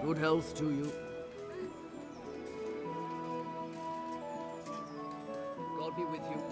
Good health to you. God be with you.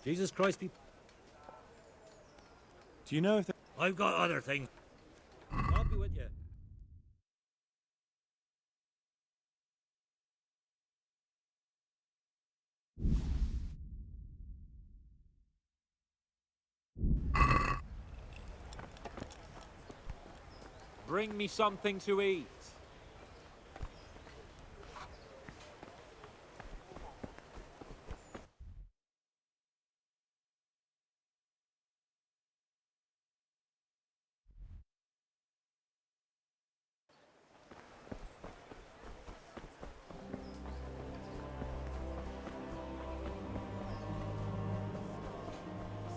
Jesus Christ, people. Do you know if I've got other things. I'll be with you. Bring me something to eat.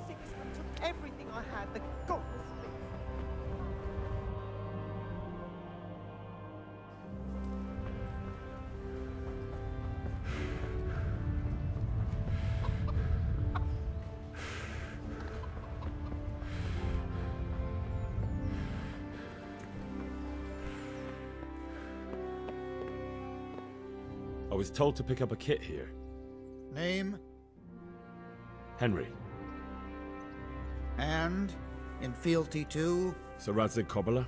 Six of them took everything I had, the godless thing. I was told to pick up a kit here. Name Henry. and in fealty to? Sir Radzig Kobyla?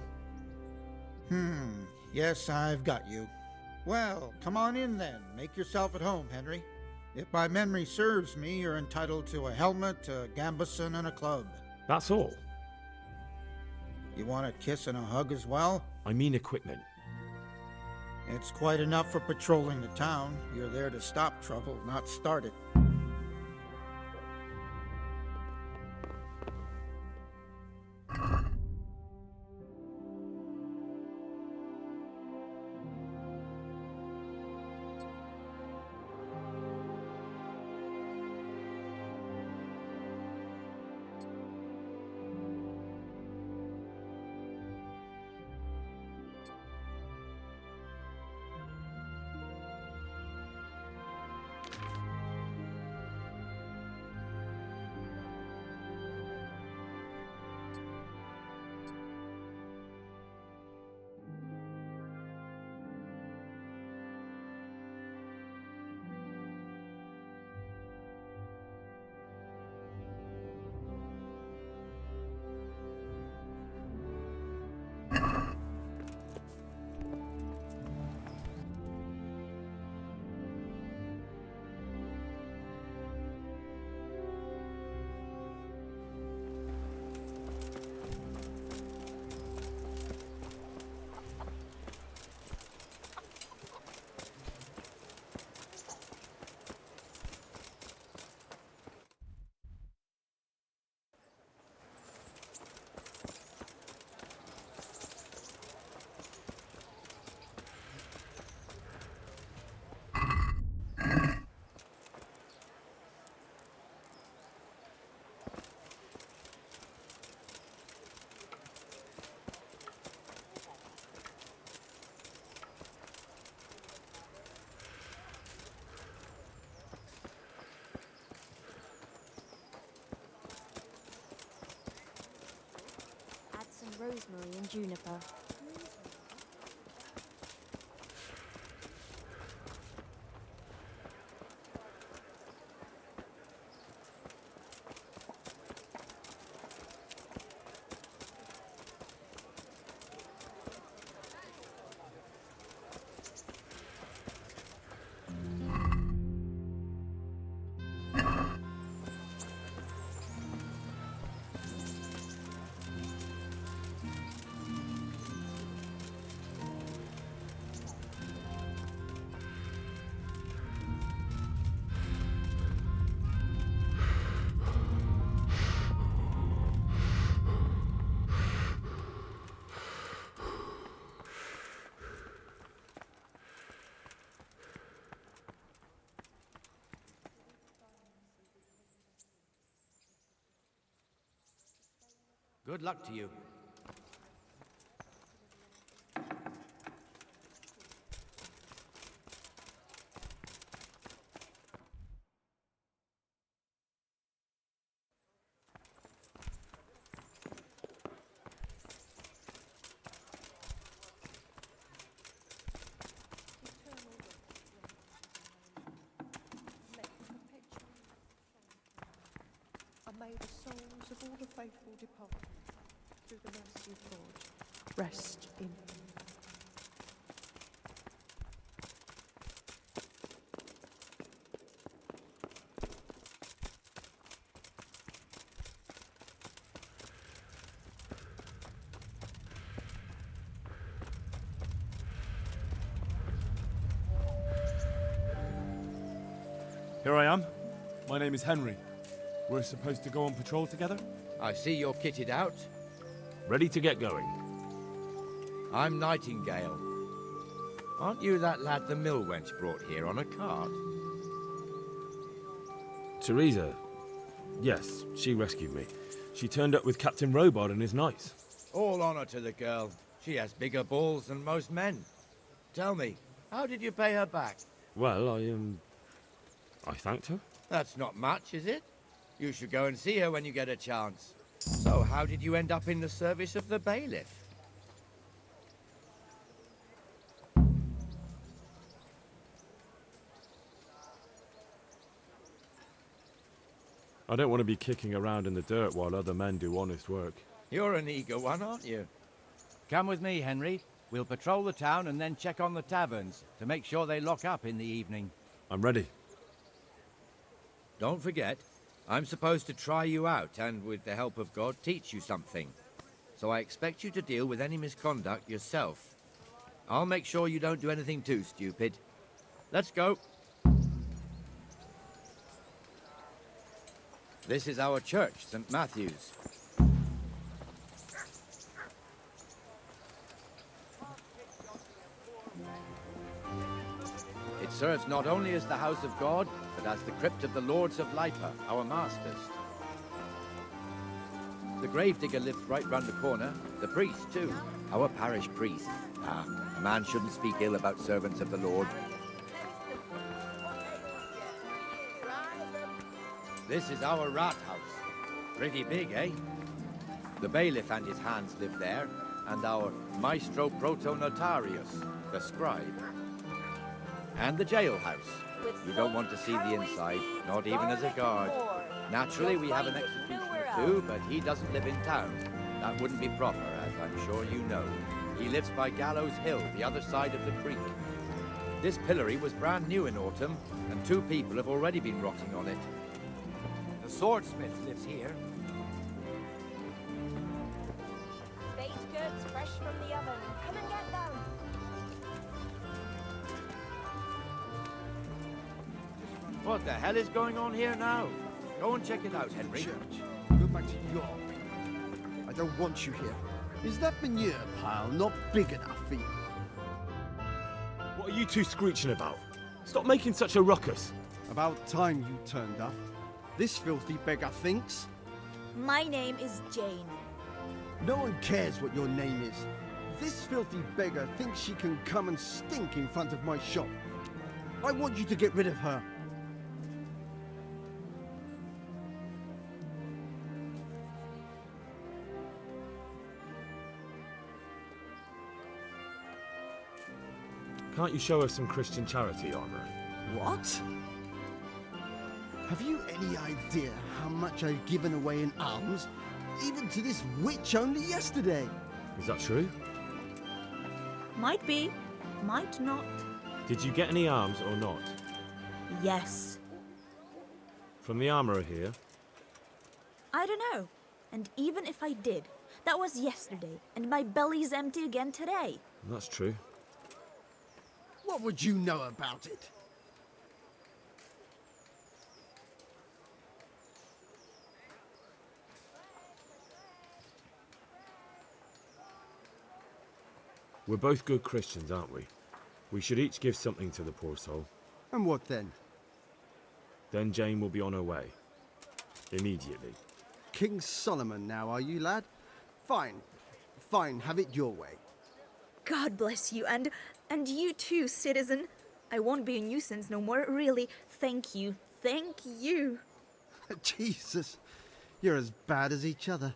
Yes, I've got you. Well, come on in then. Make yourself at home, Henry. If my memory serves me, you're entitled to a helmet, a gambeson, and a club. That's all. You want a kiss and a hug as well? I mean equipment. It's quite enough for patrolling the town. You're there to stop trouble, not start it. Add some rosemary and juniper. Good luck to you. And may the souls of all the faithful departed, through the mercy of God, rest in Here I am. My name is Henry. We're supposed to go on patrol together? I see you're kitted out. Ready to get going. I'm Nightingale. Aren't you that lad the mill wench brought here on a cart? Teresa. Yes, she rescued me. She turned up with Captain Robard and his knights. All honor to the girl. She has bigger balls than most men. Tell me, how did you pay her back? Well, I thanked her. That's not much, is it? You should go and see her when you get a chance. So, how did you end up in the service of the bailiff? I don't want to be kicking around in the dirt while other men do honest work. You're an eager one, aren't you? Come with me, Henry. We'll patrol the town and then check on the taverns to make sure they lock up in the evening. I'm ready. Don't forget, I'm supposed to try you out and, with the help of God, teach you something. So I expect you to deal with any misconduct yourself. I'll make sure you don't do anything too stupid. Let's go. This is our church, St. Matthew's. It serves not only as the house of God, but as the crypt of the Lords of Lipa, our masters. The gravedigger lives right round the corner. The priest, too. Our parish priest. A man shouldn't speak ill about servants of the Lord. This is our rat house. Pretty big, eh? The bailiff and his hands live there, and our maestro proto-notarius, the scribe. And the jailhouse. You don't want to see the inside, not even as a guard. Naturally, we have an executioner too, but he doesn't live in town. That wouldn't be proper, as I'm sure you know. He lives by Gallows Hill, the other side of the creek. This pillory was brand new in autumn, and 2 people have already been rotting on it. The swordsmith lives here. Baked goods fresh from the oven. Come and get them. What the hell is going on here now? Go and check it out, Henry. Church, go back to your room. I don't want you here. Is that manure pile not big enough for you? What are you two screeching about? Stop making such a ruckus. About time you turned up. This filthy beggar thinks. My name is Jane. No one cares what your name is. This filthy beggar thinks she can come and stink in front of my shop. I want you to get rid of her. Can't you show us some Christian charity, Armor? What? Have you any idea how much I've given away in alms? Even to this witch only yesterday. Is that true? Might be, might not. Did you get any alms or not? Yes. From the armourer here? I don't know. And even if I did, that was yesterday, and my belly's empty again today. That's true. What would you know about it? We're both good Christians, aren't we? We should each give something to the poor soul. And what then? Then Jane will be on her way. Immediately. King Solomon now, are you, lad? Fine. Fine, have it your way. God bless you, and you too, citizen. I won't be a nuisance no more, really. Thank you. Thank you. Jesus, you're as bad as each other.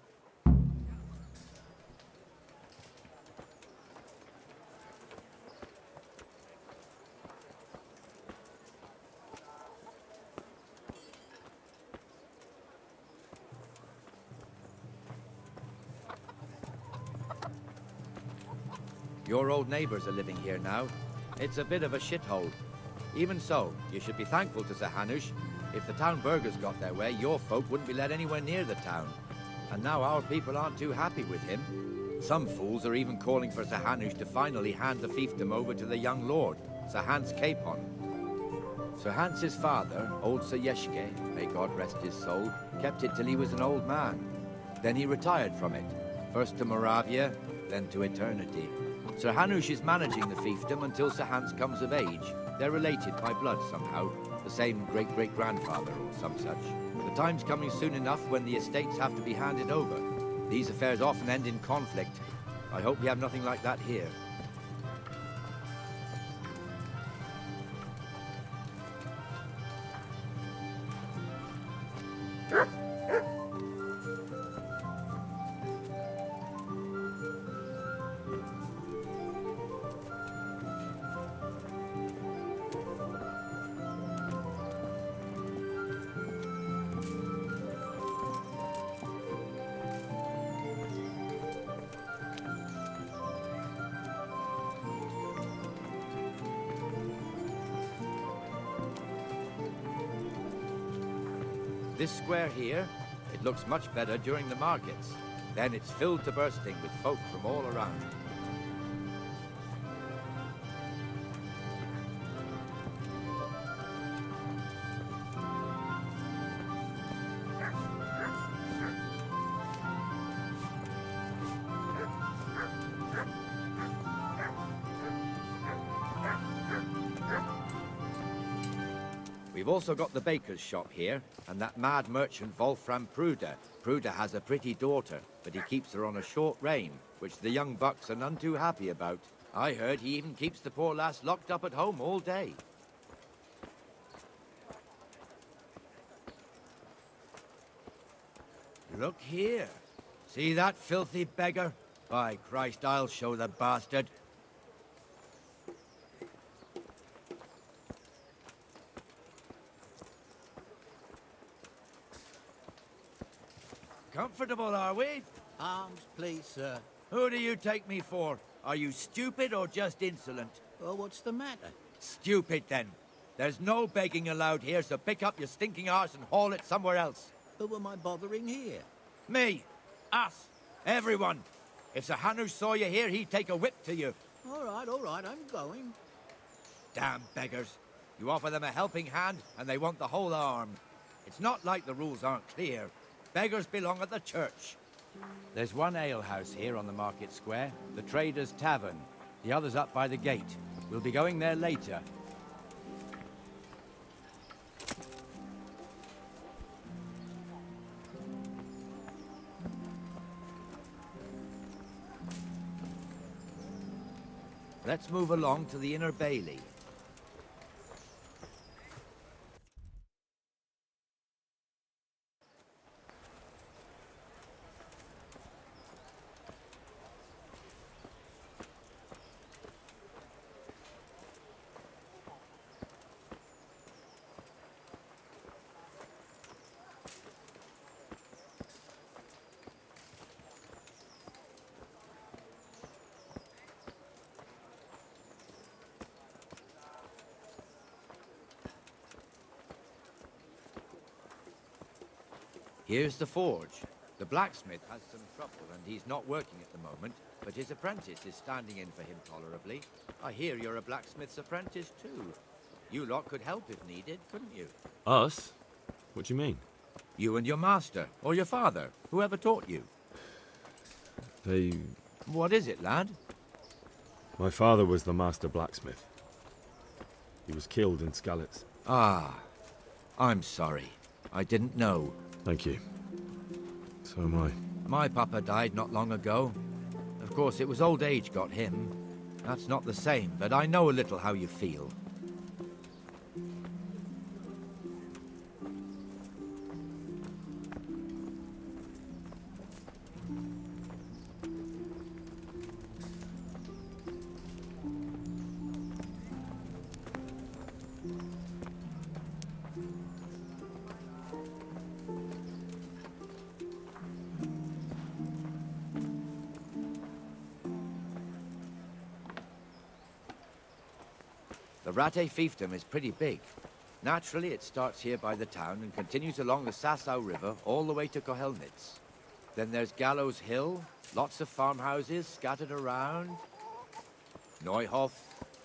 Your old neighbours are living here now. It's a bit of a shithole. Even so, you should be thankful to Sir Hanush. If the town burghers got their way, your folk wouldn't be let anywhere near the town. And now our people aren't too happy with him. Some fools are even calling for Sir Hanush to finally hand the fiefdom over to the young lord, Sir Hans Capon. Sir Hans's father, old Sir Yeshke, may God rest his soul, kept it till he was an old man. Then he retired from it, first to Moravia, then to eternity. Sir Hanush is managing the fiefdom until Sir Hans comes of age. They're related by blood somehow, the same great-great-grandfather or some such. The time's coming soon enough when the estates have to be handed over. These affairs often end in conflict. I hope we have nothing like that here. This square here, it looks much better during the markets. Then it's filled to bursting with folk from all around. We've also got the baker's shop here, and that mad merchant Wolfram Pruder. Pruder has a pretty daughter, but he keeps her on a short rein, which the young bucks are none too happy about. I heard he even keeps the poor lass locked up at home all day. Look here. See that filthy beggar? By Christ, I'll show the bastard. Comfortable, are we? Arms, please, sir. Who do you take me for? Are you stupid or just insolent? Well, what's the matter? Stupid, then. There's no begging allowed here, so pick up your stinking arse and haul it somewhere else. Who am I bothering here? Me. Us. Everyone. If Sir Hanush saw you here, he'd take a whip to you. All right, I'm going. Damn beggars. You offer them a helping hand, and they want the whole arm. It's not like the rules aren't clear. Beggars belong at the church. There's one alehouse here on the market square, the Trader's Tavern. The other's up by the gate. We'll be going there later. Let's move along to the Inner Bailey. Here's the forge. The blacksmith has some trouble and he's not working at the moment, but his apprentice is standing in for him tolerably. I hear you're a blacksmith's apprentice too. You lot could help if needed, couldn't you? Us? What do you mean? You and your master, or your father, whoever taught you. They... What is it, lad? My father was the master blacksmith. He was killed in Skalitz. Ah, I'm sorry. I didn't know. Thank you. So am I. My papa died not long ago. Of course, it was old age got him. That's not the same, but I know a little how you feel. The Ratte fiefdom is pretty big. Naturally, it starts here by the town and continues along the Sasau River all the way to Kohelnitz. Then there's Gallows Hill, lots of farmhouses scattered around. Neuhof,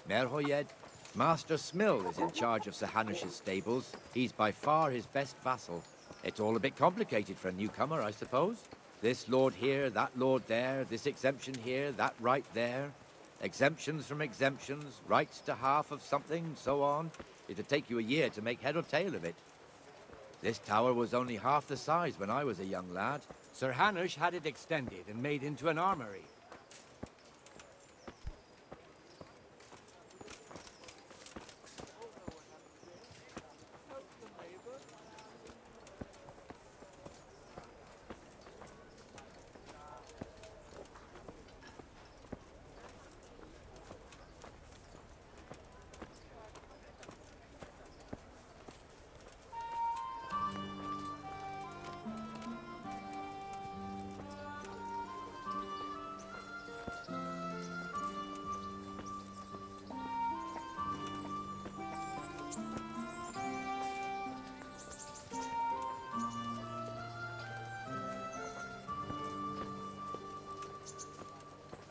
Merhoyed. Master Smill is in charge of Sir Hanush's stables. He's by far his best vassal. It's all a bit complicated for a newcomer, I suppose. This lord here, that lord there, this exemption here, that right there. Exemptions from exemptions, rights to half of something, so on. It'd take you a year to make head or tail of it. This tower was only half the size when I was a young lad. Sir Hanush had it extended and made into an armory.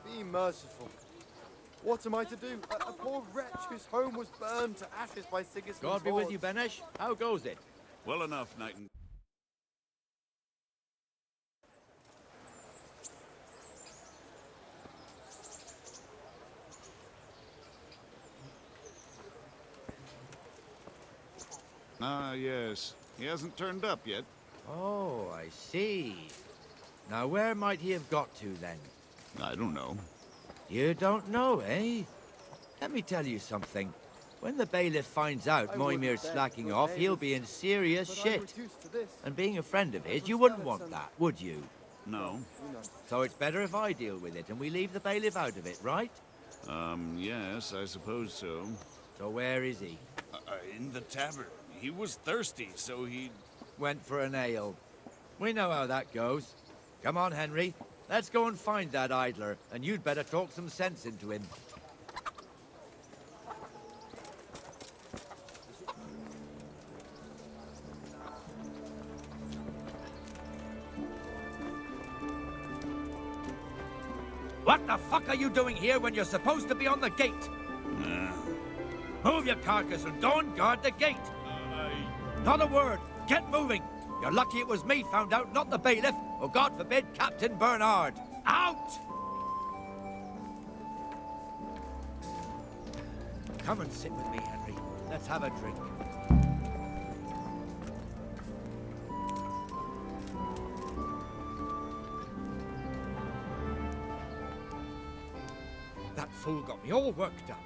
Be merciful. What am I to do? A poor wretch whose home was burned to ashes by Sigismund's God be with hordes. you, Benesh. How goes it? Well enough, Nightingale. Ah, yes. He hasn't turned up yet. Oh, I see. Now, where might he have got to, then? I don't know. You don't know, eh? Let me tell you something. When the bailiff finds out Moimir's slacking off, he'll be in serious shit. And being a friend of his, you wouldn't want that, would you? No. So it's better if I deal with it and we leave the bailiff out of it, right? Yes, I suppose so. So where is he? In the tavern. He was thirsty, so he... Went for an ale. We know how that goes. Come on, Henry. Let's go and find that idler, and you'd better talk some sense into him. What the fuck are you doing here when you're supposed to be on the gate? Move your carcass and go and guard the gate. Not a word. Get moving. You're lucky it was me found out, not the bailiff, or God forbid, Captain Bernard. Out! Come and sit with me, Henry. Let's have a drink. That fool got me all worked up.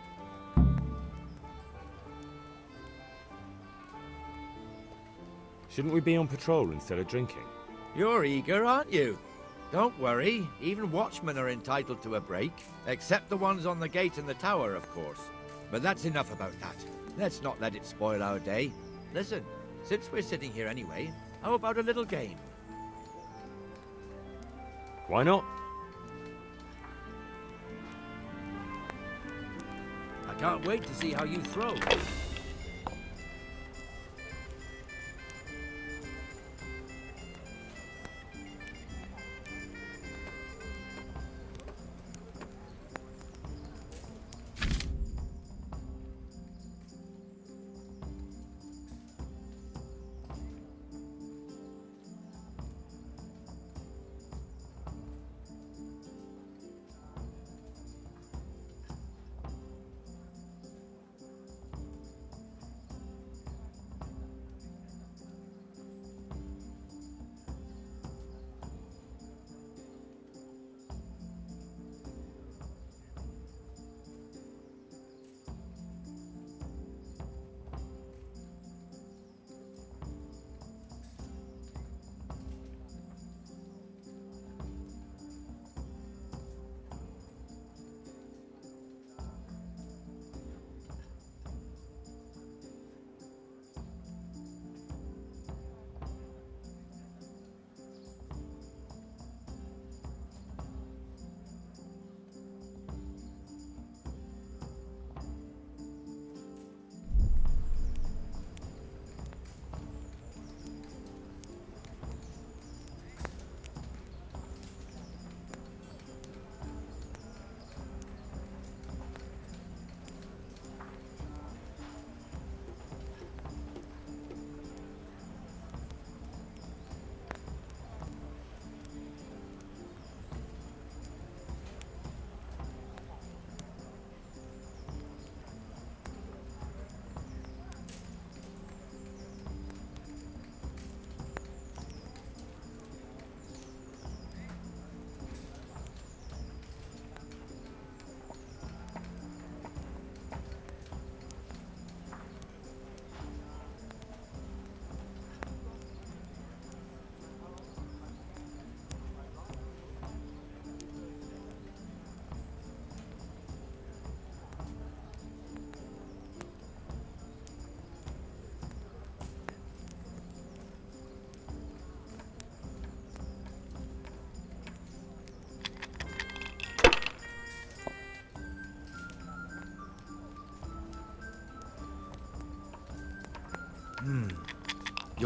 Shouldn't we be on patrol instead of drinking? You're eager, aren't you? Don't worry, even watchmen are entitled to a break. Except the ones on the gate and the tower, of course. But that's enough about that. Let's not let it spoil our day. Listen, since we're sitting here anyway, how about a little game? Why not? I can't wait to see how you throw.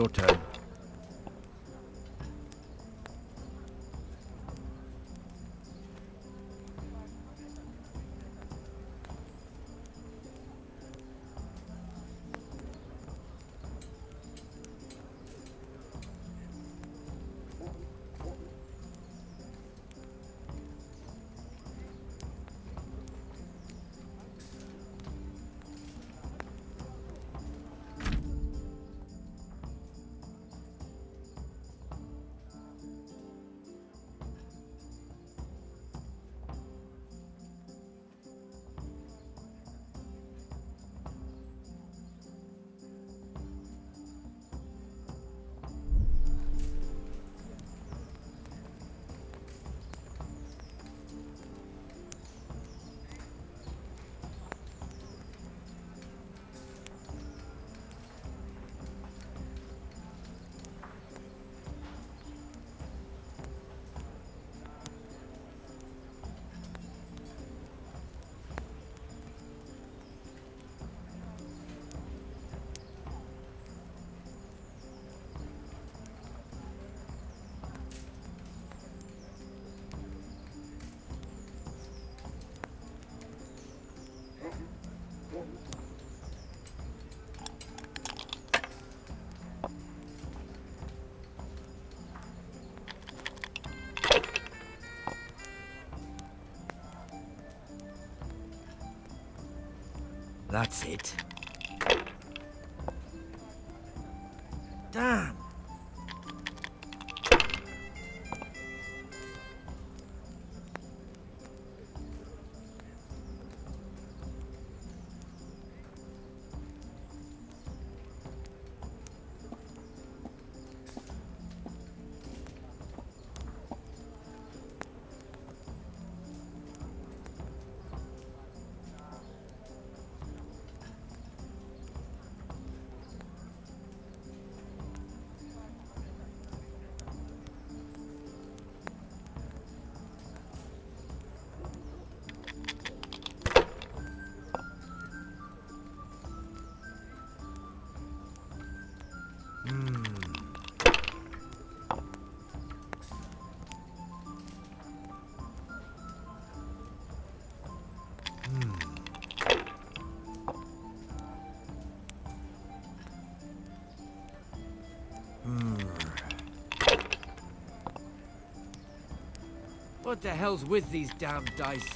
Your turn. That's it. Damn! What the hell's with these damn dice?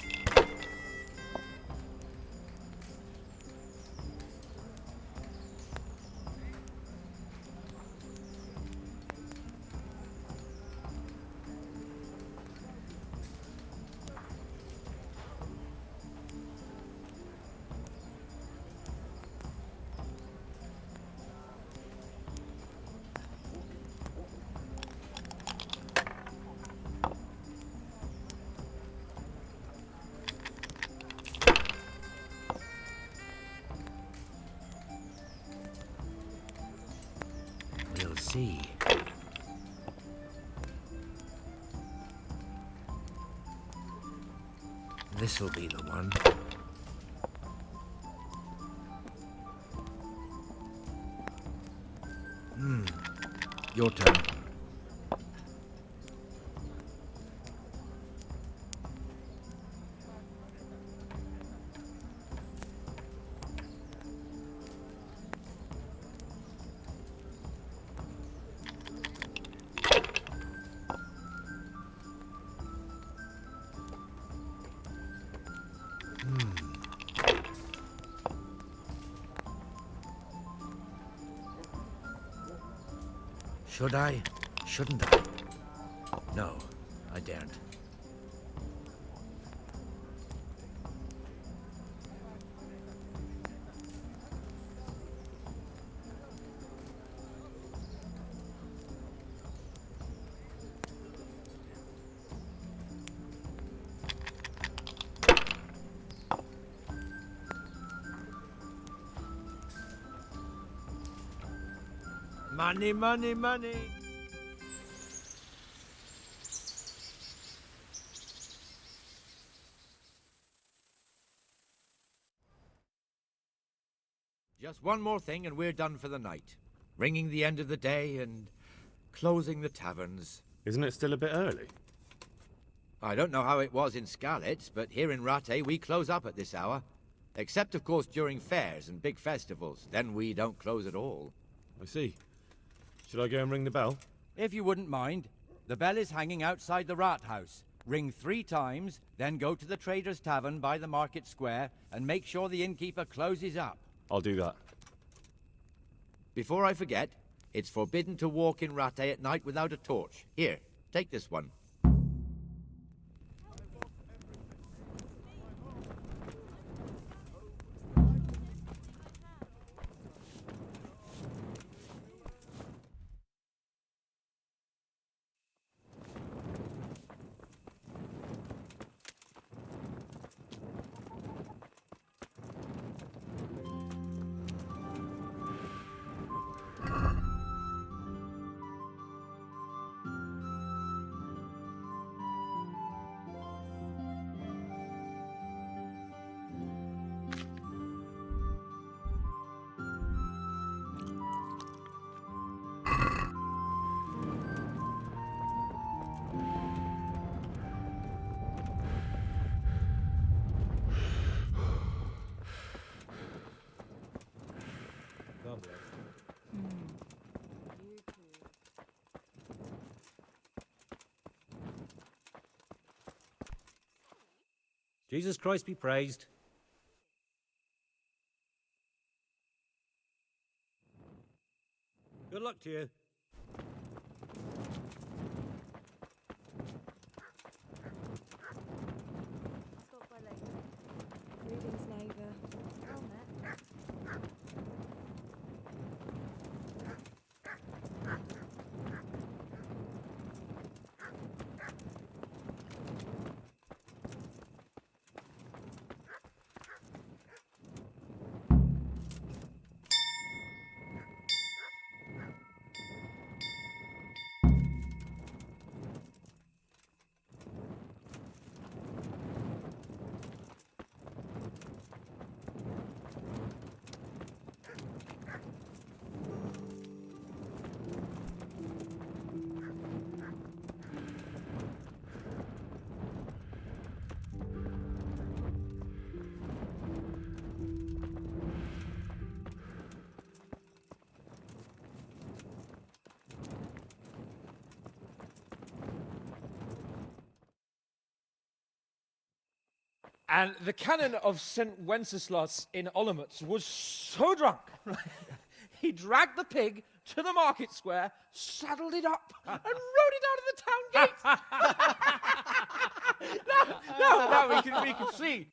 We'll see. This'll be the one. Your turn. Should I? Shouldn't I? No, I daren't. Money, money, money! Just one more thing and we're done for the night. ringing the end of the day and closing the taverns. Isn't it still a bit early? I don't know how it was in Skalitz, but here in Rattay we close up at this hour. Except, of course, during fairs and big festivals. Then we don't close at all. I see. Should I go and ring the bell? If you wouldn't mind, the bell is hanging outside the rat house. Ring 3 times, then go to the Trader's Tavern by the market square and make sure the innkeeper closes up. I'll do that. Before I forget, it's forbidden to walk in Rattay at night without a torch. Here, take this one. Jesus Christ be praised. Good luck to you. Stop by later. Greetings, neighbour. Well met. And the canon of St. Wenceslas in Olomouc was so drunk, he dragged the pig to the market square, saddled it up, and rode it out of the town gate. No,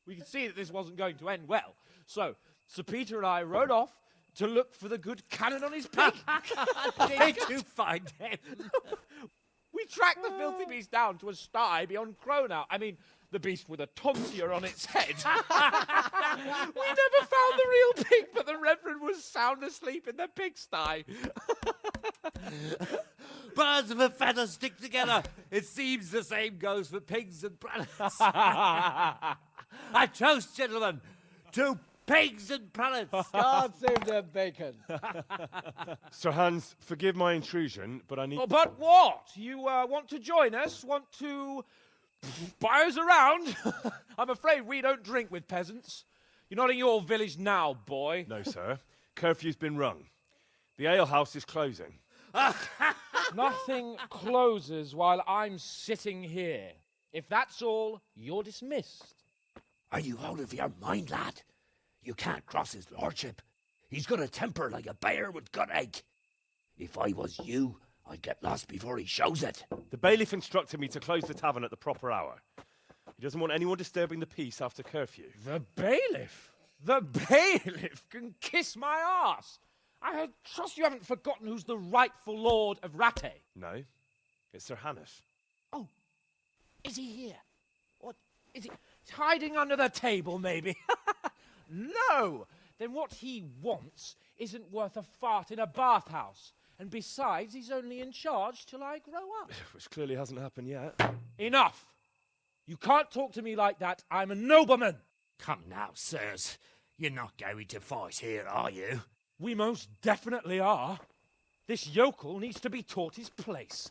we could see that this wasn't going to end well. So, Sir Peter and I rode off to look for the good canon on his pig. Did you find him? We tracked the filthy beast down to a sty beyond Cronau. I mean, the beast with a tonsure on its head. We never found the real pig, but the Reverend was sound asleep in the pigsty. Birds of a feather stick together. It seems the same goes for pigs and prelates. I toast, gentlemen, to pigs and prelates. God save the bacon. Sir Hans, forgive my intrusion, but I need... Oh, but what? You want to join us? Want to buy us around? I'm afraid we don't drink with peasants. You're not in your village now, boy. No, sir. Curfew's been rung. The alehouse is closing. Nothing closes while I'm sitting here. If that's all, you're dismissed. Are you out of your mind, lad? You can't cross his lordship. He's got a temper like a bear with gut ache. If I was you, I'd get lost before he shows it. The bailiff instructed me to close the tavern at the proper hour. He doesn't want anyone disturbing the peace after curfew. The bailiff? The bailiff can kiss my arse. I trust you haven't forgotten who's the rightful lord of Rattay. No, it's Sir Hannes. Oh, is he here? What, is he hiding under the table, maybe? No! Then what he wants isn't worth a fart in a bathhouse. And besides, he's only in charge till I grow up. Which clearly hasn't happened yet. Enough! You can't talk to me like that. I'm a nobleman. Come now, sirs. You're not going to fight here, are you? We most definitely are. This yokel needs to be taught his place.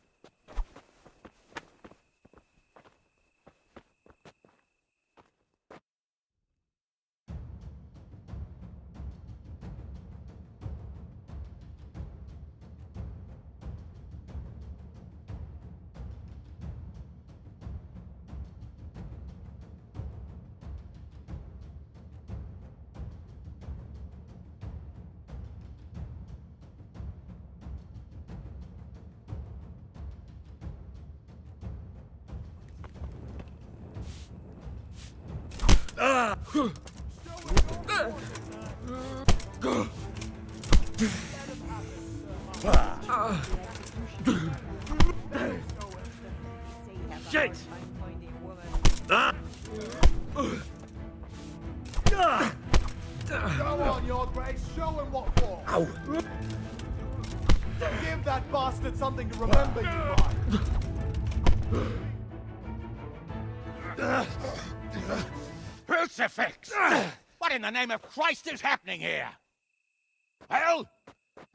Shit! Go on, Your Grace, show him what for. Ow! Give that bastard something to remember you by. Crucifix! What in the name of Christ is happening here? Well,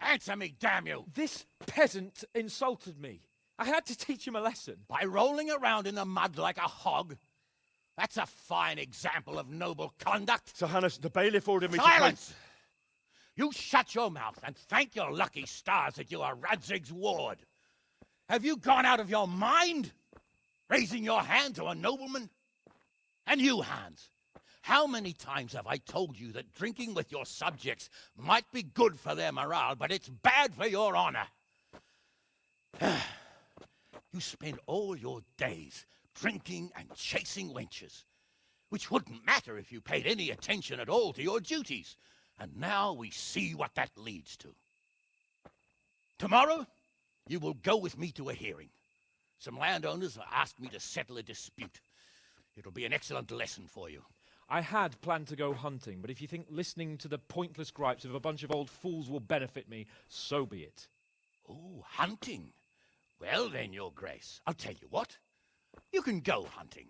answer me, damn you! This peasant insulted me. I had to teach him a lesson. By rolling around in the mud like a hog? That's a fine example of noble conduct. Sir Hannes, the bailiff ordered me Silence! You shut your mouth and thank your lucky stars that you are Radzig's ward. Have you gone out of your mind? Raising your hand to a nobleman? And you, Hans, how many times have I told you that drinking with your subjects might be good for their morale, but it's bad for your honor? You spend all your days drinking and chasing wenches, which wouldn't matter if you paid any attention at all to your duties. And now we see what that leads to. Tomorrow, you will go with me to a hearing. Some landowners have asked me to settle a dispute. It'll be an excellent lesson for you. I had planned to go hunting, but if you think listening to the pointless gripes of a bunch of old fools will benefit me, so be it. Oh, hunting. Well then, Your Grace, I'll tell you what. You can go hunting.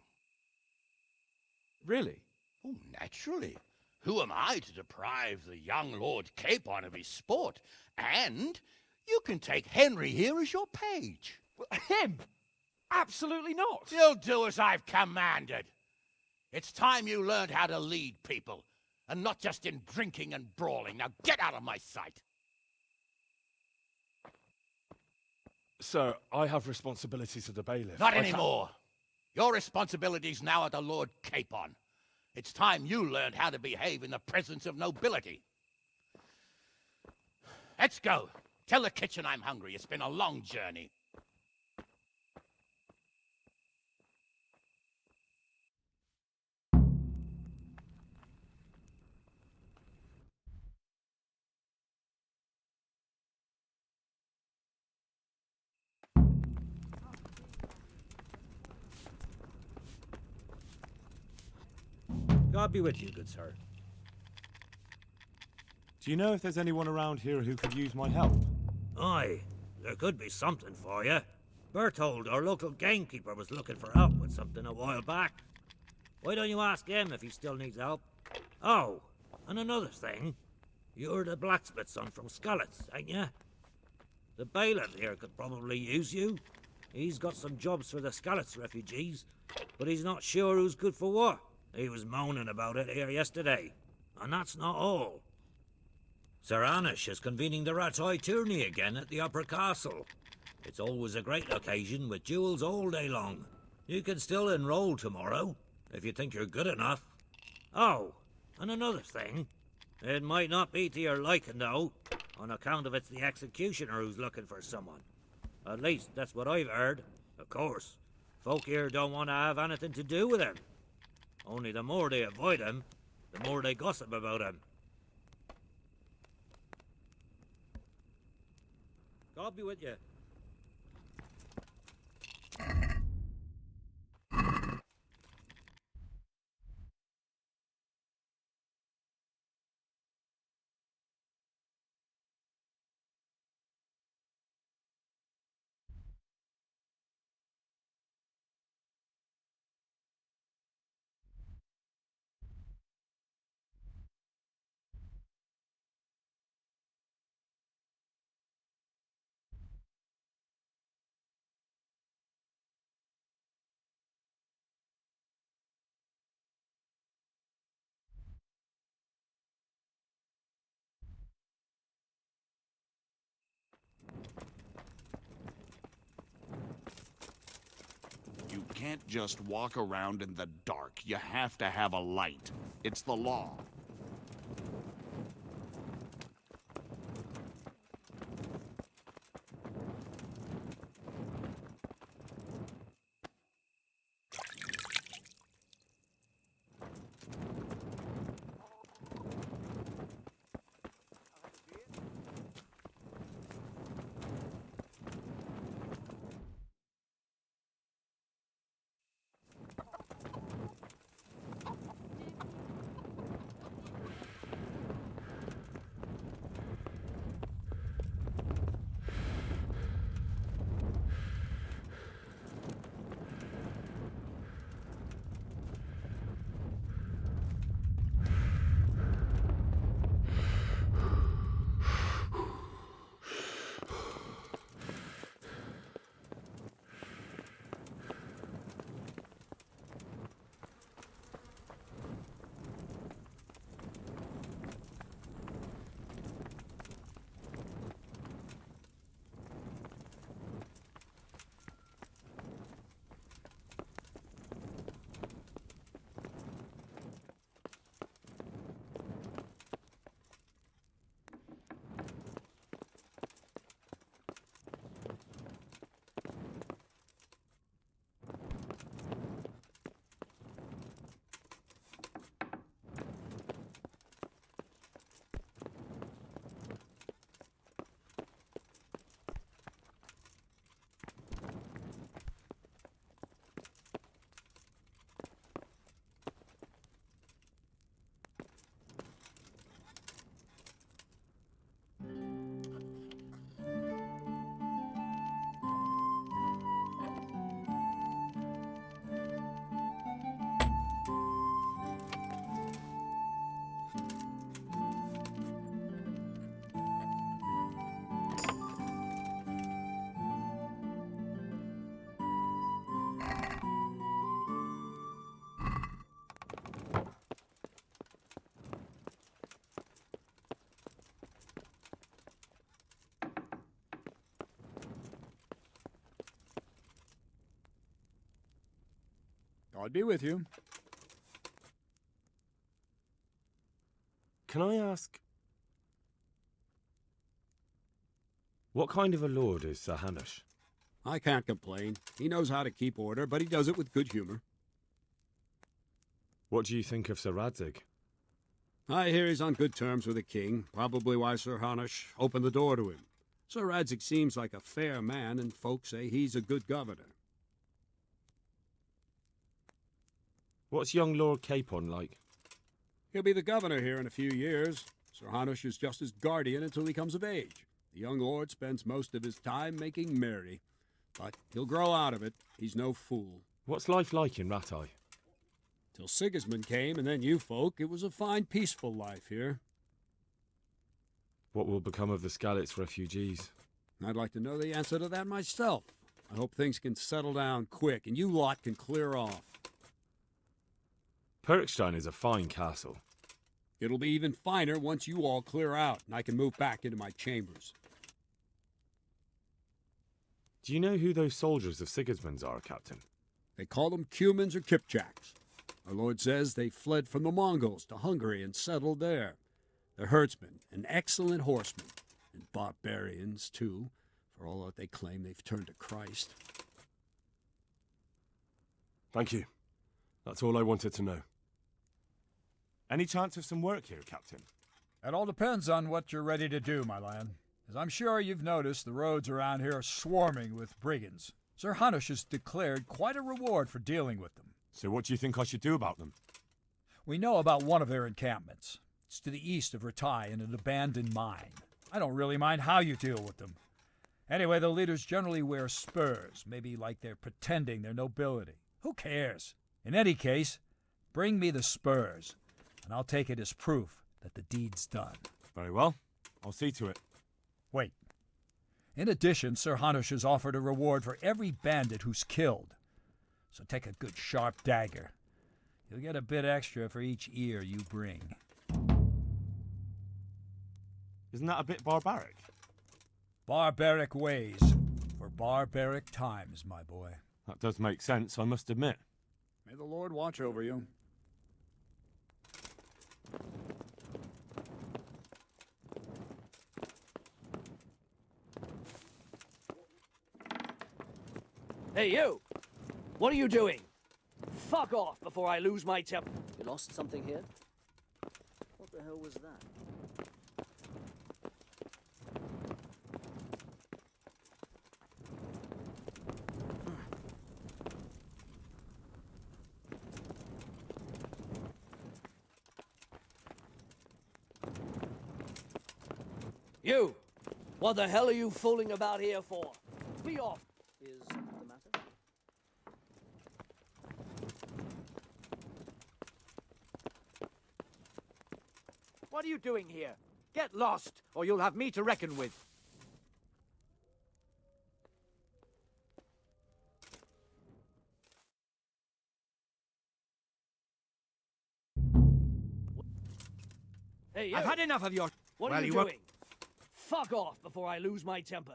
Really? Oh, naturally. Who am I to deprive the young Lord Capon of his sport? And you can take Henry here as your page. Him? Absolutely not. You'll do as I've commanded. It's time you learned how to lead people, and not just in drinking and brawling. Now get out of my sight. Sir, I have responsibilities of the bailiff. Not anymore. Your responsibilities now are the Lord Capon. It's time you learned how to behave in the presence of nobility. Let's go. Tell the kitchen I'm hungry. It's been a long journey. God be with you, good sir. Do you know if there's anyone around here who could use my help? Aye, there could be something for you. Berthold, our local gamekeeper, was looking for help with something a while back. Why don't you ask him if he still needs help? Oh, and another thing. You're the blacksmith's son from Skalitz, ain't you? The bailiff here could probably use you. He's got some jobs for the Skalitz refugees, but he's not sure who's good for what. He was moaning about it here yesterday. And that's not all. Sir Anish is convening the Ratoi tourney again at the Upper Castle. It's always a great occasion with duels all day long. You can still enroll tomorrow, if you think you're good enough. Oh, and another thing. It might not be to your liking, though, on account of it's the executioner who's looking for someone. At least, that's what I've heard. Of course, folk here don't want to have anything to do with him. Only the more they avoid him, the more they gossip about him. God be with you. can't just walk around in the dark. You have to have a light. It's the law. God be with you. Can I ask, what kind of a lord is Sir Hanush? I can't complain. He knows how to keep order, but he does it with good humor. What do you think of Sir Radzig? I hear he's on good terms with the king, probably why Sir Hanush opened the door to him. Sir Radzig seems like a fair man, and folks say he's a good governor. What's young Lord Capon like? He'll be the governor here in a few years. Sir Hanush is just his guardian until he comes of age. The young lord spends most of his time making merry. But he'll grow out of it. He's no fool. What's life like in Rattay? Till Sigismund came, and then you folk, it was a fine, peaceful life here. What will become of the Skalitz refugees? I'd like to know the answer to that myself. I hope things can settle down quick, and you lot can clear off. Perkstein is a fine castle. It'll be even finer once you all clear out, and I can move back into my chambers. Do you know who those soldiers of Sigismund's are, Captain? They call them Cumans or Kipchaks. Our lord says they fled from the Mongols to Hungary and settled there. They're herdsmen and excellent horsemen, and barbarians, too, for all that they claim they've turned to Christ. Thank you. That's all I wanted to know. Any chance of some work here, Captain? It all depends on what you're ready to do, my lad. As I'm sure you've noticed, the roads around here are swarming with brigands. Sir Hanush has declared quite a reward for dealing with them. So what do you think I should do about them? We know about one of their encampments. It's to the east of Rattay in an abandoned mine. I don't really mind how you deal with them. Anyway, the leaders generally wear spurs, maybe like they're pretending they're nobility. Who cares? In any case, bring me the spurs, and I'll take it as proof that the deed's done. Very well. I'll see to it. Wait. In addition, Sir Hanush has offered a reward for every bandit who's killed. So take a good sharp dagger. You'll get a bit extra for each ear you bring. Isn't that a bit barbaric? Barbaric ways for barbaric times, my boy. That does make sense, I must admit. May the Lord watch over you. Hey, you! What are you doing? Fuck off before I lose my temper. You lost something here? What the hell was that? You! What the hell are you fooling about here for? Be off! Is something the matter? What are you doing here? Get lost, or you'll have me to reckon with. Hey, you! I've had enough of your... What Well, are you you won't- doing? Fuck off before I lose my temper.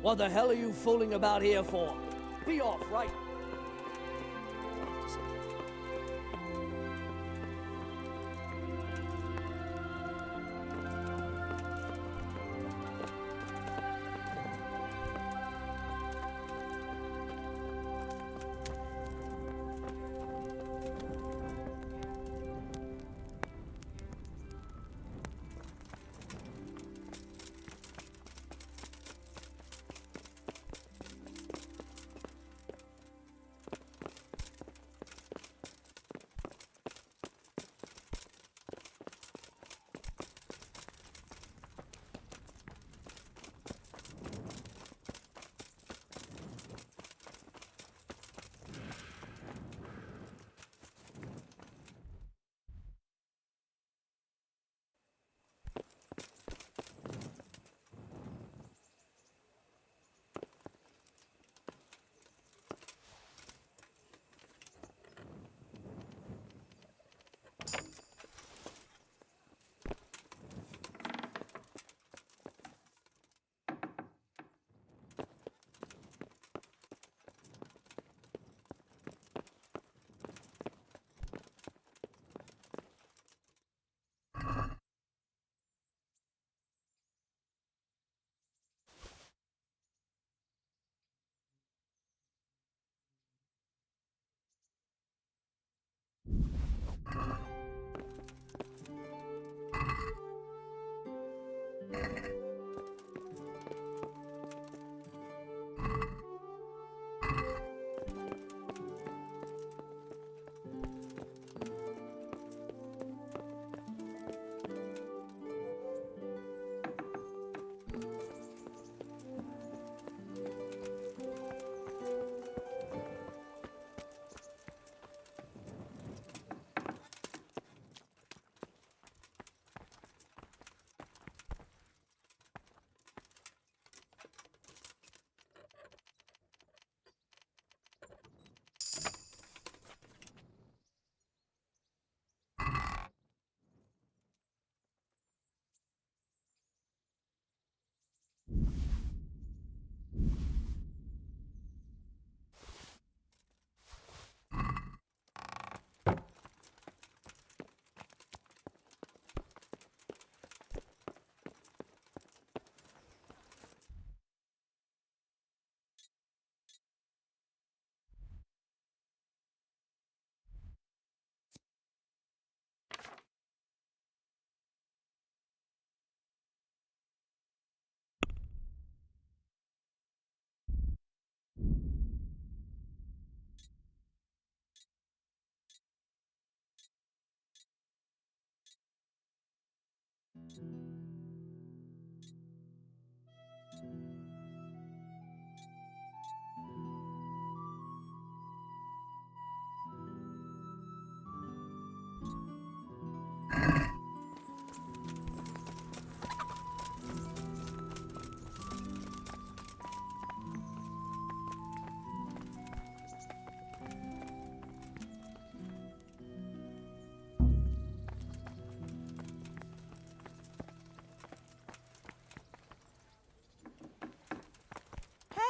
What the hell are you fooling about here for? Be off, right?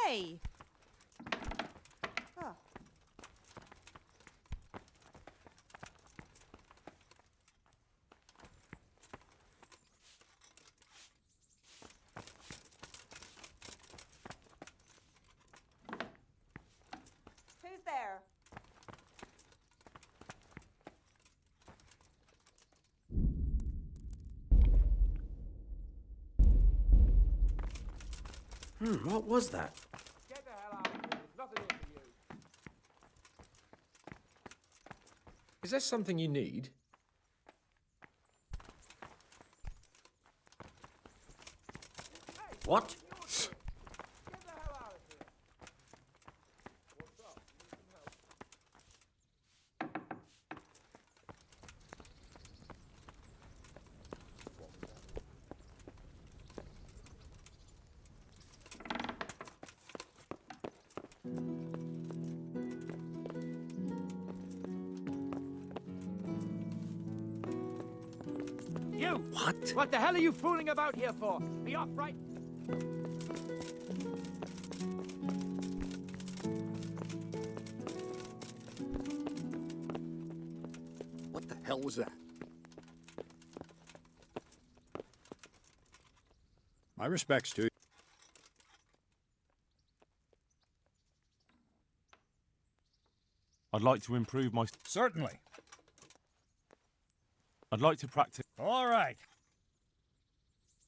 Hey! Oh. Who's there? What was that? Get the hell out of here. There's nothing here for you. Is there something you need? What? Get the hell out of here. What's up? You need some You! What? What the hell are you fooling about here for? Be off right... hell was that? My respects to you. I'd like to improve my... Certainly. I'd like to practice... All right.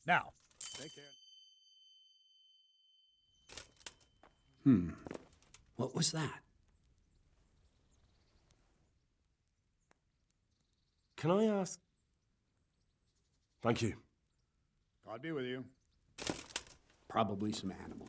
Now. Take care. What was that? Can I ask? Thank you. God be with you. Probably some animal.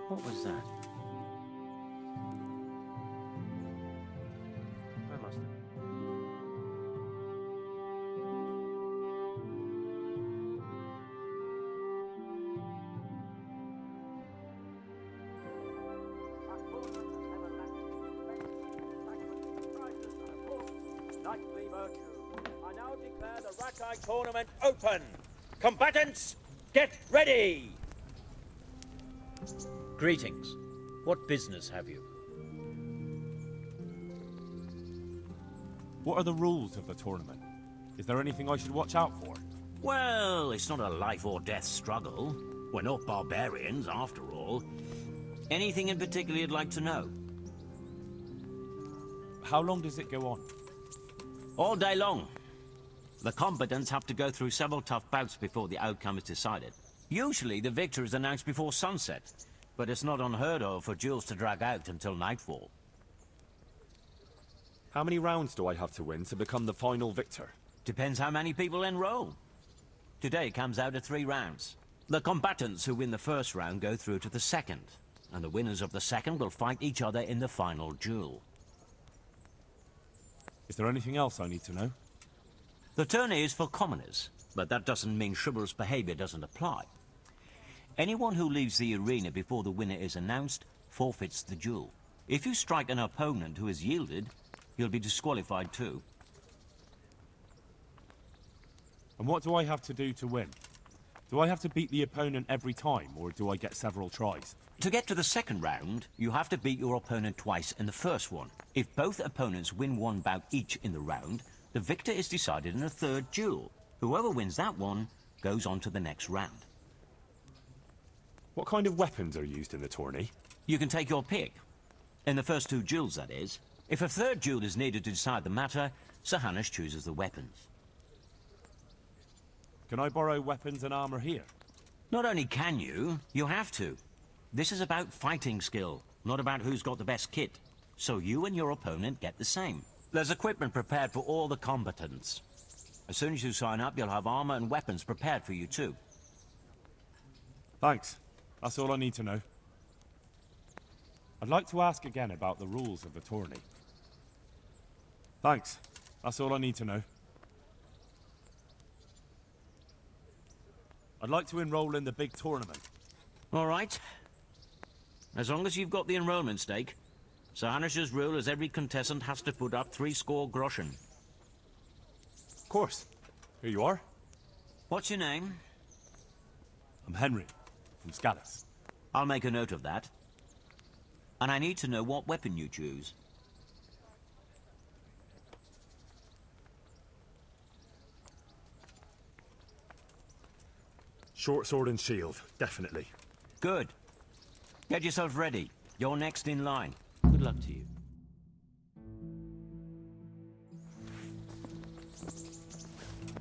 What was that? I must have. Knightly virtue. I now declare the Rat Eye tournament open. Combatants, Get ready! Greetings. What business have you? What are the rules of the tournament? Is there anything I should watch out for? Well, it's not a life or death struggle. We're not barbarians, after all. Anything in particular you'd like to know? How long does it go on? All day long. The combatants have to go through several tough bouts before the outcome is decided. Usually the victor is announced before sunset, but it's not unheard of for duels to drag out until nightfall. How many rounds do I have to win to become the final victor? Depends how many people enroll. Today comes out at 3 rounds. The combatants who win the first round go through to the second, and the winners of the second will fight each other in the final duel. Is there anything else I need to know? The tourney is for commoners, but that doesn't mean chivalrous behavior doesn't apply. Anyone who leaves the arena before the winner is announced forfeits the duel. If you strike an opponent who has yielded, you'll be disqualified too. And what do I have to do to win? Do I have to beat the opponent every time, or do I get several tries? To get to the second round, you have to beat your opponent twice in the first one. If both opponents win 1 bout each in the round, the victor is decided in a third duel. Whoever wins that one goes on to the next round. What kind of weapons are used in the tourney? You can take your pick. In the first 2 duels, that is. If a third duel is needed to decide the matter, Sir Hanush chooses the weapons. Can I borrow weapons and armor here? Not only can you, you have to. This is about fighting skill, not about who's got the best kit. So you and your opponent get the same. There's equipment prepared for all the combatants. As soon as you sign up, you'll have armor and weapons prepared for you too. Thanks. That's all I need to know. I'd like to ask again about the rules of the tourney. Thanks. That's all I need to know. I'd like to enroll in the big tournament. All right. As long as you've got the enrollment stake, Sir Hanush's rule is every contestant has to put up 60 groschen. Of course. Here you are. What's your name? I'm Henry, from Scallis. I'll make a note of that. And I need to know what weapon you choose. Short sword and shield, definitely. Good. Get yourself ready. You're next in line. Good luck to you.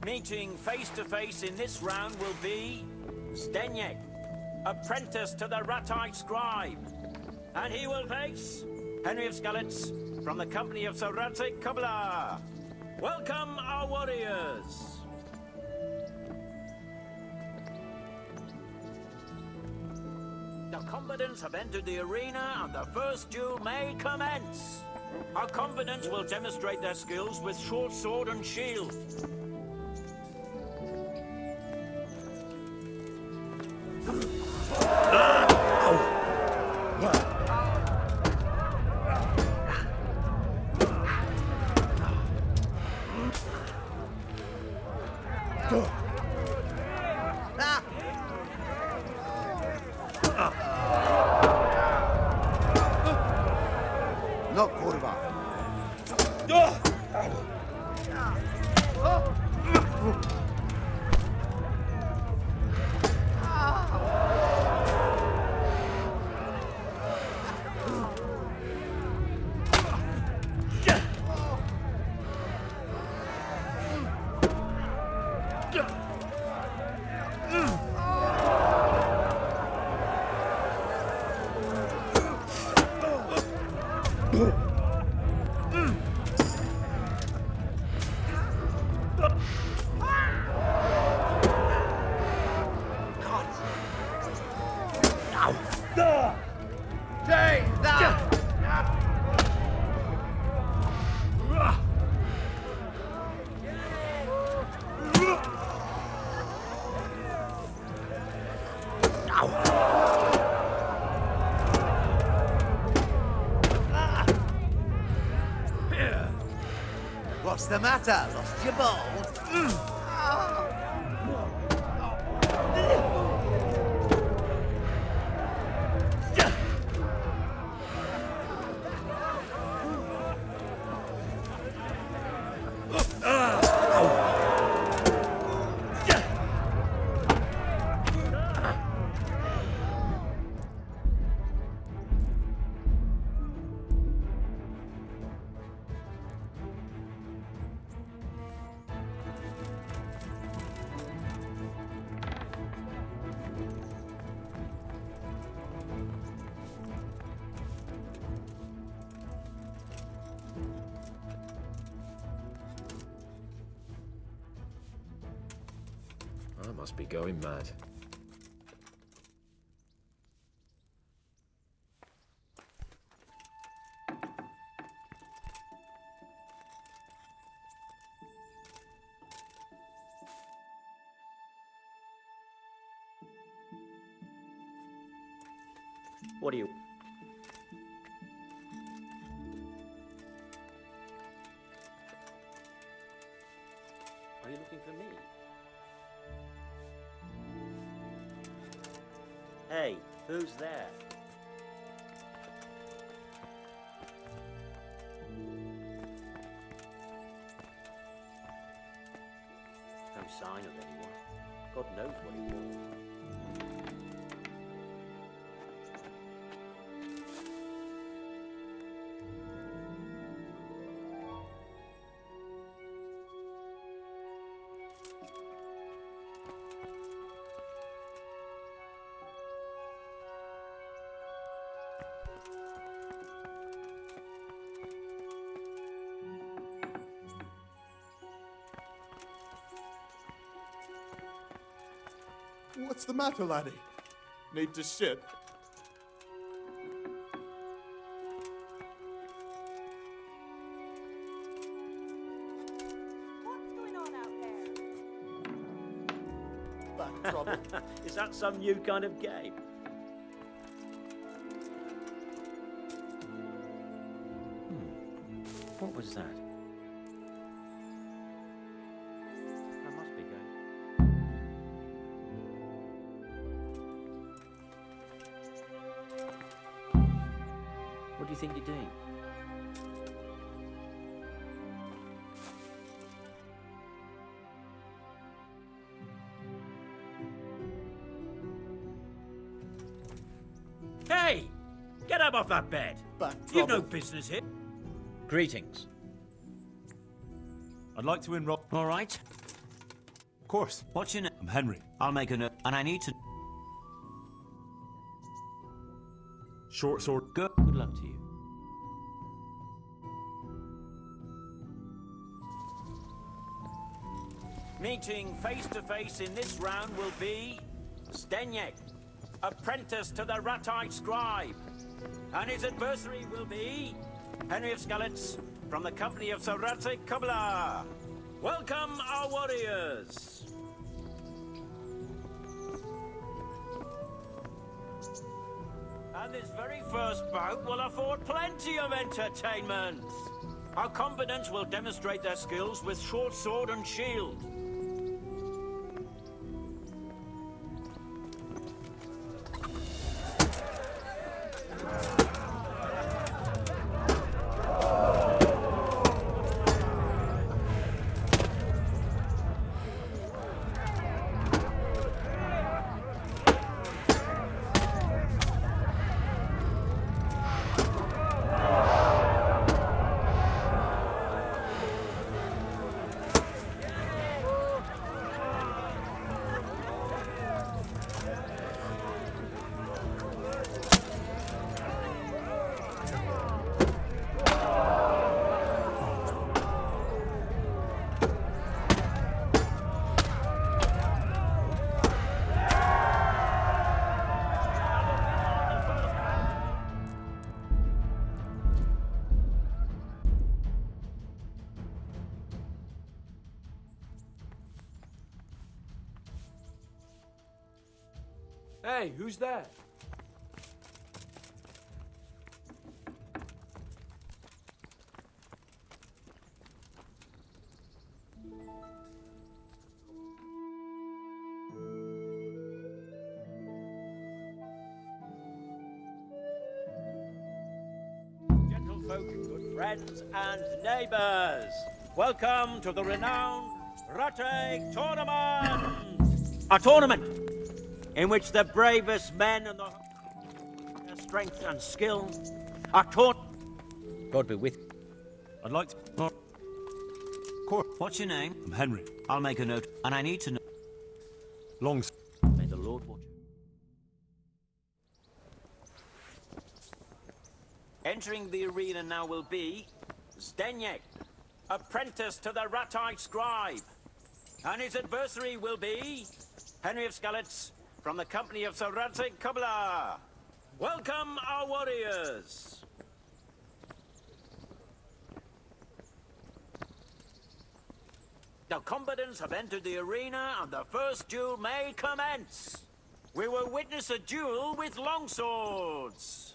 Meeting face to face in this round will be Zdeněk, apprentice to the Ratai scribe. And he will face Henry of Skalitz from the company of Sir Radzig Kobyla. Welcome, our warriors. The combatants have entered the arena and the first duel may commence. Our combatants will demonstrate their skills with short sword and shield. No, kurwa. What's the matter? Lost your balls? must be going mad. What are you... Are you looking for me? Hey, who's there? No sign of anyone. God knows what he wants. What's the matter, laddie? Need to shit? What's going on out there? Back trouble. Is that some new kind of game? What was that? I must be going. What do you think you're doing? Hey! Get up off that bed! Back You've no trouble. business here. Greetings. I'd like to enroll. All right. Of course. What's your name? I'm Henry. I'll make a note. And I need to... Short sword. Good luck to you. Meeting face to face in this round will be Zdeněk, apprentice to the rat-eyed scribe. And his adversary will be Henry of Skalitz from the company of Sir Radzik Kubla. Welcome, our warriors. And this very first bout will afford plenty of entertainment. Our combatants will demonstrate their skills with short sword and shield. Hey, who's there? Gentlefolk, good friends and neighbors, welcome to the renowned Rateg Tournament! A tournament in which the bravest men and their strength and skill are taught. God be with you. I'd like to... What's your name? I'm Henry. I'll make a note, and I need to know. Long... May the Lord watch you. Entering the arena now will be Zdeněk, apprentice to the rat-eyed scribe. And his adversary will be Henry of Skallets, from the company of Sir Radzig Kubla. Welcome, our warriors! The combatants have entered the arena, and the first duel may commence. We will witness a duel with longswords.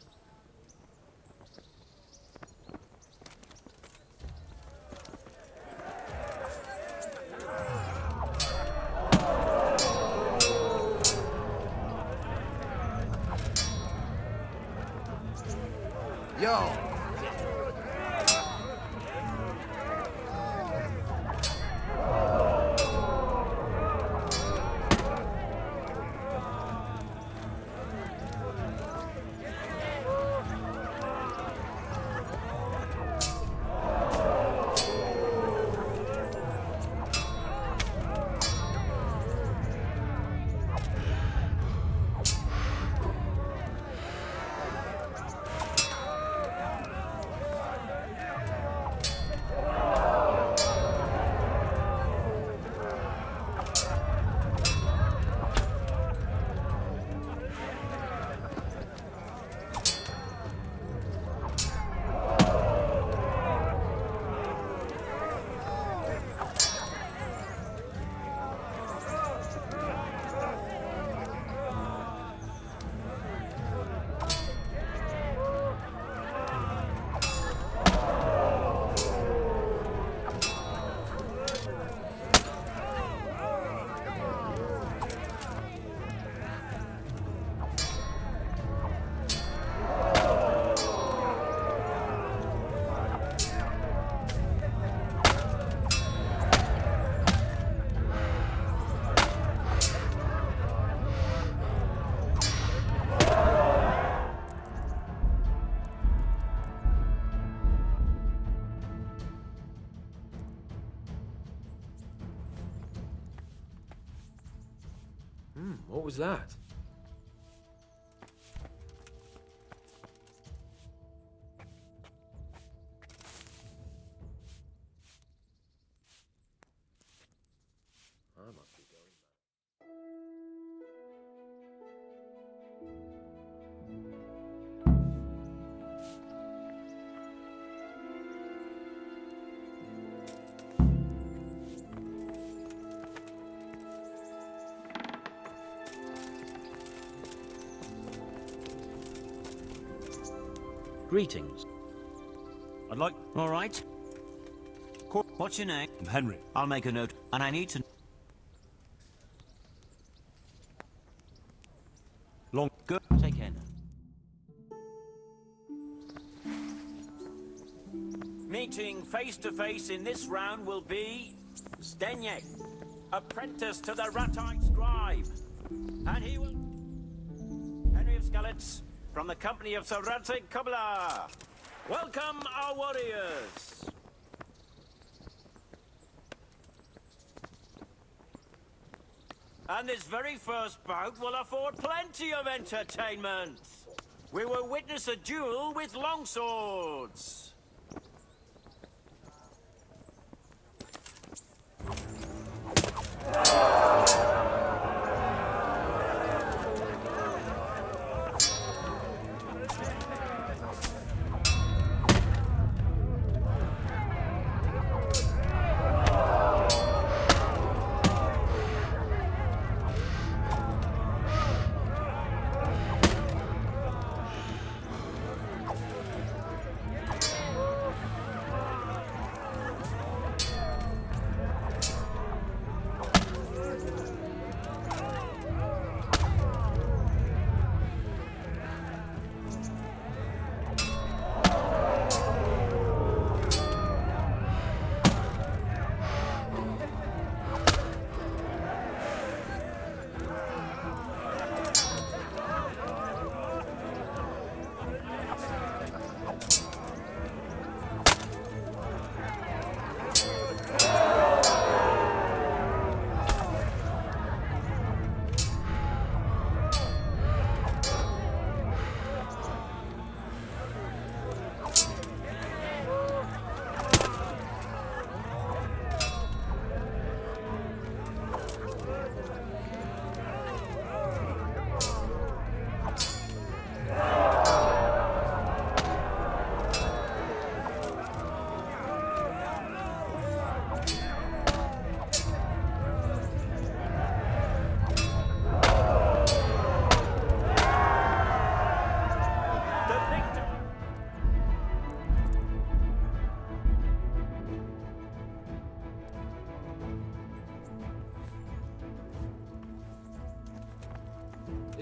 Yo! What was that? I must be going back. Greetings. I'd like... All right. What's your name? I'm Henry. I'll make a note, and I need to... Long... Good. Take care now. Meeting face to face in this round will be Zdeněk, apprentice to the Ratite scribe. And he will... Henry of Skallets, from the company of Sir Radzig Kubla. Welcome, our warriors! And this very first bout will afford plenty of entertainment. We will witness a duel with longswords.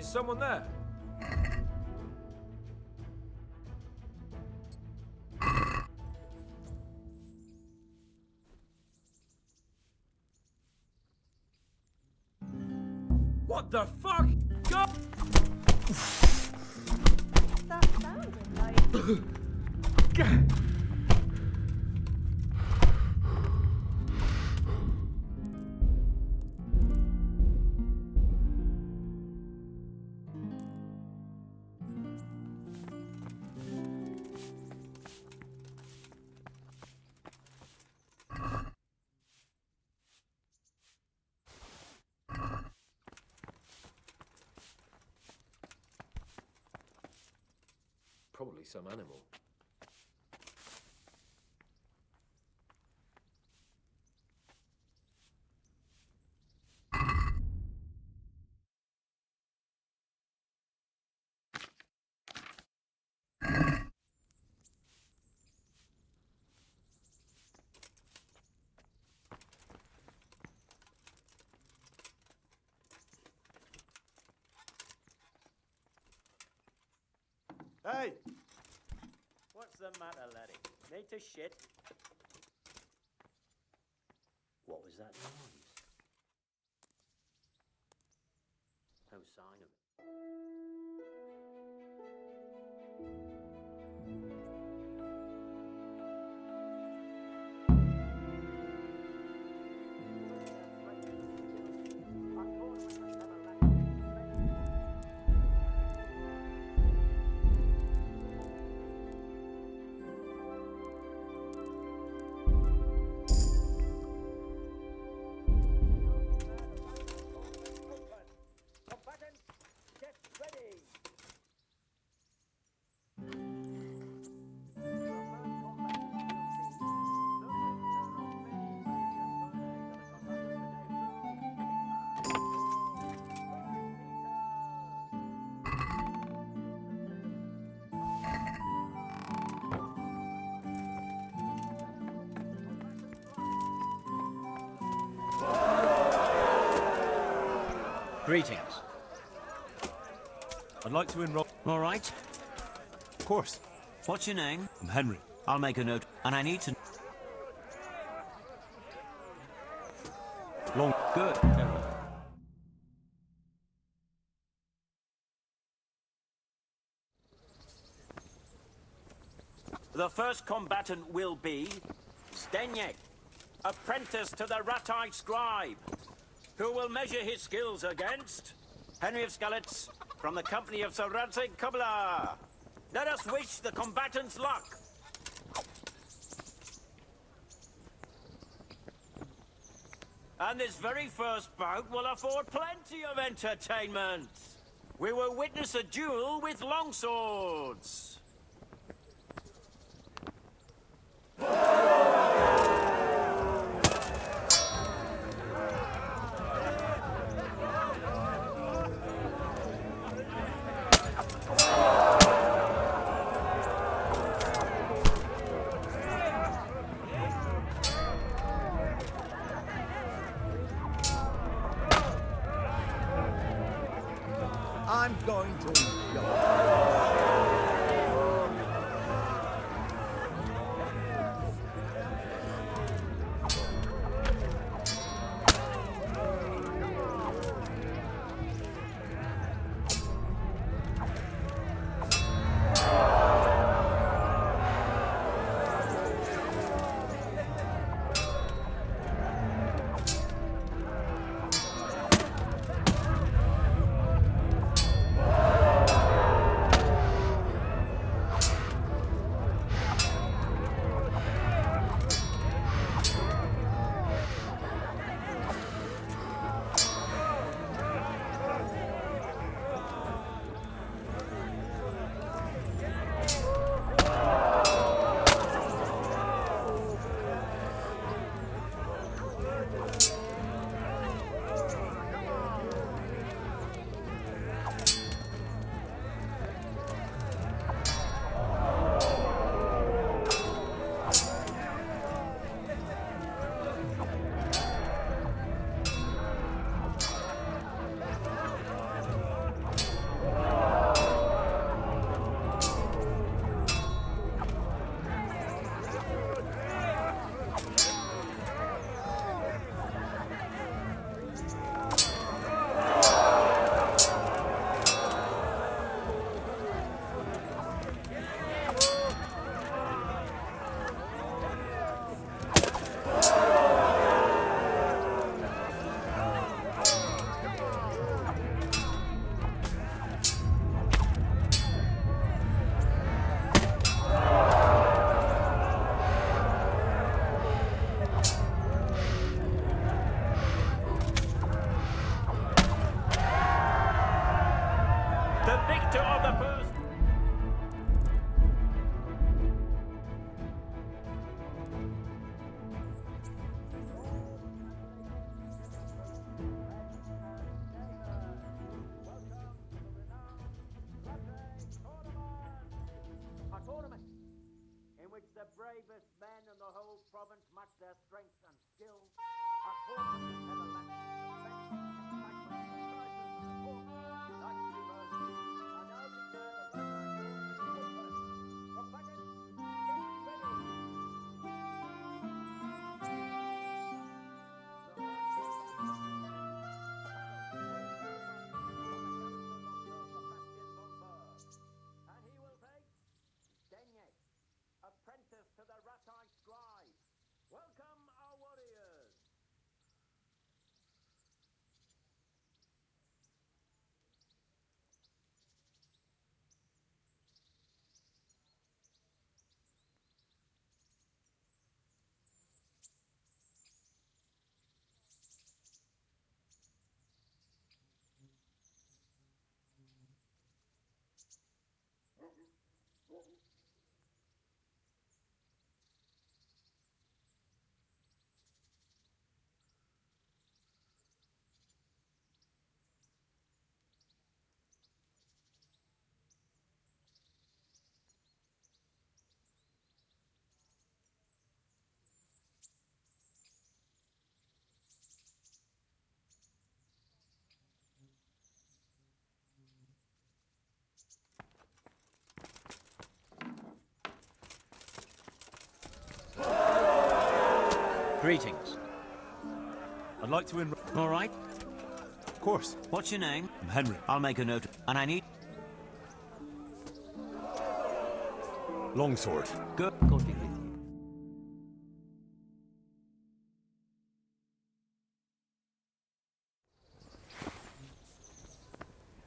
Is someone there? What the fuck? Go! That sounded like... Probably some animal. Hey! What's the matter, laddie? Need to shit? What was that noise? No sign of it. Greetings. I'd like to enroll. All right. Of course. What's your name? I'm Henry. I'll make a note. And I need to... Long. Good. The first combatant will be Stenyek, apprentice to the Ratai scribe, who will measure his skills against Henry of Skalitz from the company of Sir Radzig Kubla. Let us wish the combatants luck. And this very first bout will afford plenty of entertainment. We will witness a duel with longswords. I'm going to enjoy. the bravest men in the whole province match their strength and skill. A tournament never apprentice to the Rat-eyed scribe. Welcome our warriors. Greetings. I'd like to enroll. All right. Of course. What's your name? I'm Henry. I'll make a note. And I need... Longsword. Good.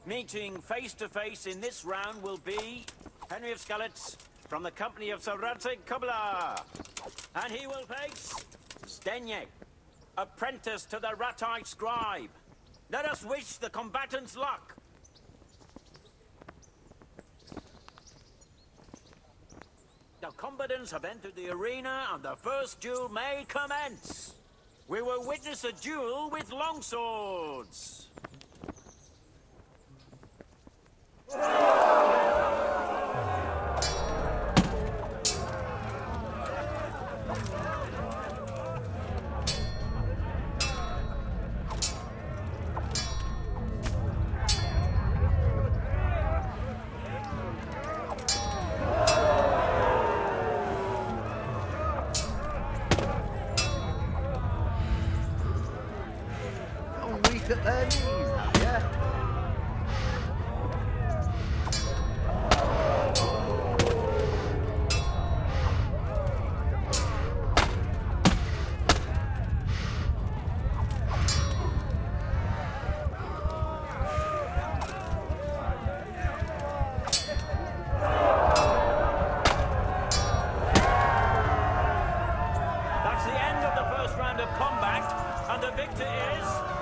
Meeting face to face in this round will be Henry of Skalitz from the company of Sir Radzig Kubla. And he will face Zdeněk, apprentice to the Rat-eyed scribe. Let us wish the combatants luck. The combatants have entered the arena and the first duel may commence. We will witness a duel with longswords. Don't weak at their knees, have ya? That's the end of the first round of combat, and the victor is...